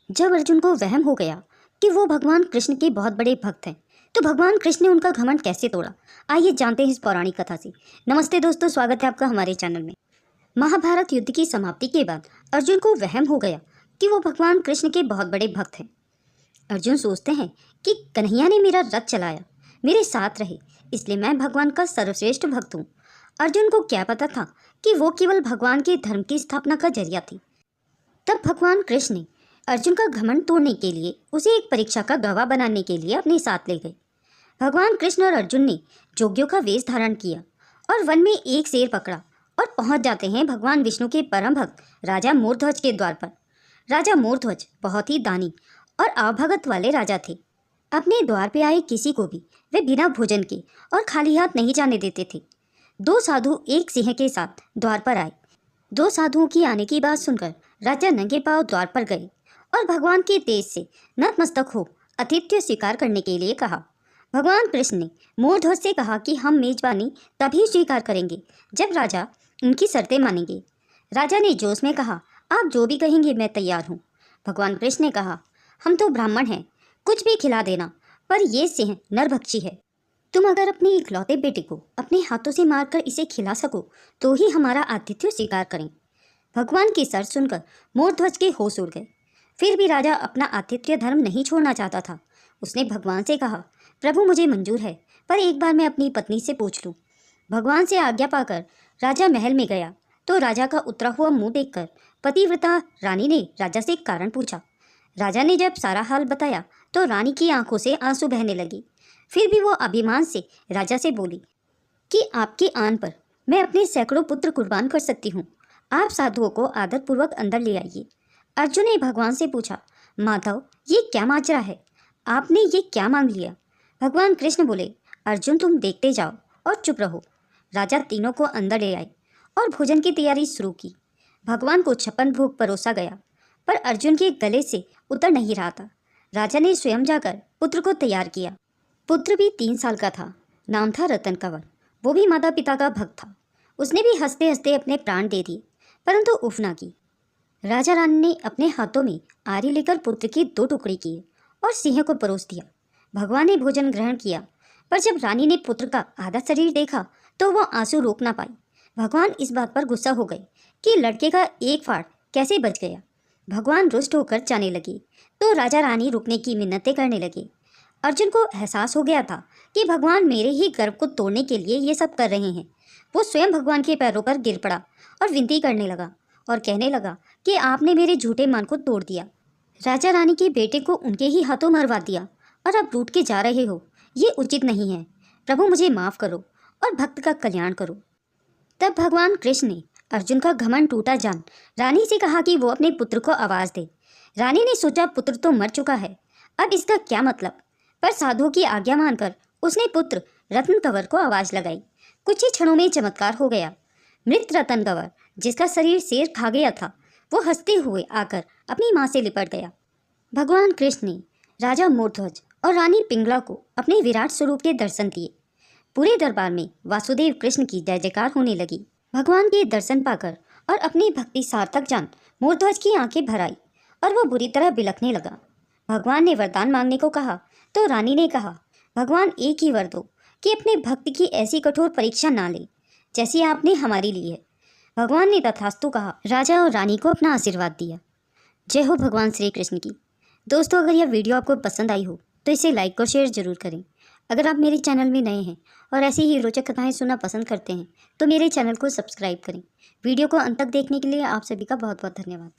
जब अर्जुन को वहम हो गया कि वो भगवान कृष्ण के बहुत बड़े भक्त हैं, तो भगवान कृष्ण ने उनका घमंड कैसे तोड़ा, आइए जानते हैं इस पौराणिक कथा से। नमस्ते दोस्तों, स्वागत है आपका हमारे चैनल में। महाभारत युद्ध की समाप्ति के बाद अर्जुन को वहम हो गया कि वो भगवान कृष्ण के बहुत बड़े भक्त हैं। अर्जुन सोचते हैं कि कन्हैया ने मेरा रथ चलाया, मेरे साथ रहे, इसलिए मैं भगवान का सर्वश्रेष्ठ भक्त हूँ। अर्जुन को क्या पता था कि वो केवल भगवान के धर्म की स्थापना का जरिया थी। तब भगवान कृष्ण ने अर्जुन का घमंड तोड़ने के लिए उसे एक परीक्षा का गवाह बनाने के लिए अपने साथ ले गए। भगवान कृष्ण और अर्जुन ने जोगियों का वेश धारण किया और वन में एक शेर पकड़ा और पहुंच जाते हैं भगवान विष्णु के परम भक्त राजा मोरध्वज के द्वार पर। राजा मोरध्वज बहुत ही दानी और आवभगत वाले राजा थे। अपने द्वार पे आए किसी को भी वे बिना भोजन के और खाली हाथ नहीं जाने देते थे। दो साधु एक सिंह के साथ द्वार पर आए। दो साधुओं की आने की बात सुनकर राजा नंगे पांव द्वार पर गए और भगवान के तेज से नतमस्तक हो आतिथ्य स्वीकार करने के लिए कहा। भगवान कृष्ण ने मोरध्वज से कहा कि हम मेजबानी तभी स्वीकार करेंगे जब राजा उनकी शर्तें मानेंगे। राजा ने जोश में कहा, आप जो भी कहेंगे मैं तैयार हूँ। भगवान कृष्ण ने कहा, हम तो ब्राह्मण हैं, कुछ भी खिला देना, पर ये सिंह नरभक्षी है। तुम अगर अपने इकलौते बेटे को अपने हाथों से मारकर इसे खिला सको तो ही हमारा आतिथ्य स्वीकार करें। भगवान की शर्त सुनकर मोरध्वज के होश उड़ गए। फिर भी राजा अपना आतिथ्य धर्म नहीं छोड़ना चाहता था। उसने भगवान से कहा, प्रभु मुझे मंजूर है, पर एक बार मैं अपनी पत्नी से पूछ लूं। भगवान से आज्ञा पाकर राजा महल में गया तो राजा का उतरा हुआ मुंह देखकर पतिव्रता रानी ने राजा से एक कारण पूछा। राजा ने जब सारा हाल बताया तो रानी की आंखों से आंसू बहने लगे। फिर भी वो अभिमान से राजा से बोली कि आपकी आन पर मैं अपने सैकड़ों पुत्र कुर्बान कर सकती हूँ। आप साधुओं को आदरपूर्वक अंदर ले आइए। अर्जुन ने भगवान से पूछा, माधव ये क्या माजरा है, आपने ये क्या मांग लिया? भगवान कृष्ण बोले, अर्जुन तुम देखते जाओ और चुप रहो। राजा तीनों को अंदर ले आए और भोजन की तैयारी शुरू की। भगवान को 56 भोग परोसा गया, पर अर्जुन के गले से उतर नहीं रहा था। राजा ने स्वयं जाकर पुत्र को तैयार किया। पुत्र भी 3 साल का था, नाम था रतन कंवर। वो भी माता पिता का भक्त था। उसने भी हंसते हंसते अपने प्राण दे दिए, परंतु उफ ना की। राजा रानी ने अपने हाथों में आरी लेकर पुत्र की 2 टुकड़े किए और सिंह को परोस दिया। भगवान ने भोजन ग्रहण किया, पर जब रानी ने पुत्र का आधा शरीर देखा तो वो आंसू रोक ना पाई। भगवान इस बात पर गुस्सा हो गए कि लड़के का एक फाड़ कैसे बच गया। भगवान रुष्ट होकर जाने लगे तो राजा रानी रुकने की मिन्नतें करने लगे। अर्जुन को एहसास हो गया था कि भगवान मेरे ही गर्व को तोड़ने के लिए ये सब कर रहे हैं। वो स्वयं भगवान के पैरों पर गिर पड़ा और विनती करने लगा और कहने लगा कि आपने मेरे झूठे मन को तोड़ दिया। राजा रानी के बेटे को उनके ही हाथों मरवा दिया और अब लूट के जा रहे हो, ये उचित नहीं है। प्रभु मुझे माफ़ करो और भक्त का कल्याण करो। तब भगवान कृष्ण ने अर्जुन का घमंड टूटा जान रानी से कहा कि वो अपने पुत्र को आवाज़ दे। रानी ने सोचा पुत्र तो मर चुका है, अब इसका क्या मतलब, पर साधुओं की आज्ञा मानकर उसने पुत्र रत्न कंवर को आवाज़ लगाई। कुछ ही क्षणों में चमत्कार हो गया। मृत रतन कंवर, जिसका शरीर शेर खा गया था, वो हंसते हुए आकर अपनी माँ से लिपट गया। भगवान कृष्ण ने राजा मोरध्वज और रानी पिंगला को अपने विराट स्वरूप के दर्शन दिए। पूरे दरबार में वासुदेव कृष्ण की जय जयकार होने लगी। भगवान के दर्शन पाकर और अपनी भक्ति सार्थक जान मोरध्वज की आंखें भर आई और वो बुरी तरह बिलखने लगा। भगवान ने वरदान मांगने को कहा तो रानी ने कहा, भगवान एक ही वर दो कि अपने भक्त की ऐसी कठोर परीक्षा ना ले जैसी आपने हमारी ली है। भगवान ने तथास्तु कहा। राजा और रानी को अपना आशीर्वाद दिया। जय हो भगवान श्री कृष्ण की। दोस्तों, अगर यह वीडियो आपको पसंद आई हो तो इसे लाइक और शेयर जरूर करें। अगर आप मेरे चैनल में नए हैं और ऐसी ही रोचक कथाएं सुनना पसंद करते हैं तो मेरे चैनल को सब्सक्राइब करें। वीडियो को अंत तक देखने के लिए आप सभी का बहुत बहुत धन्यवाद।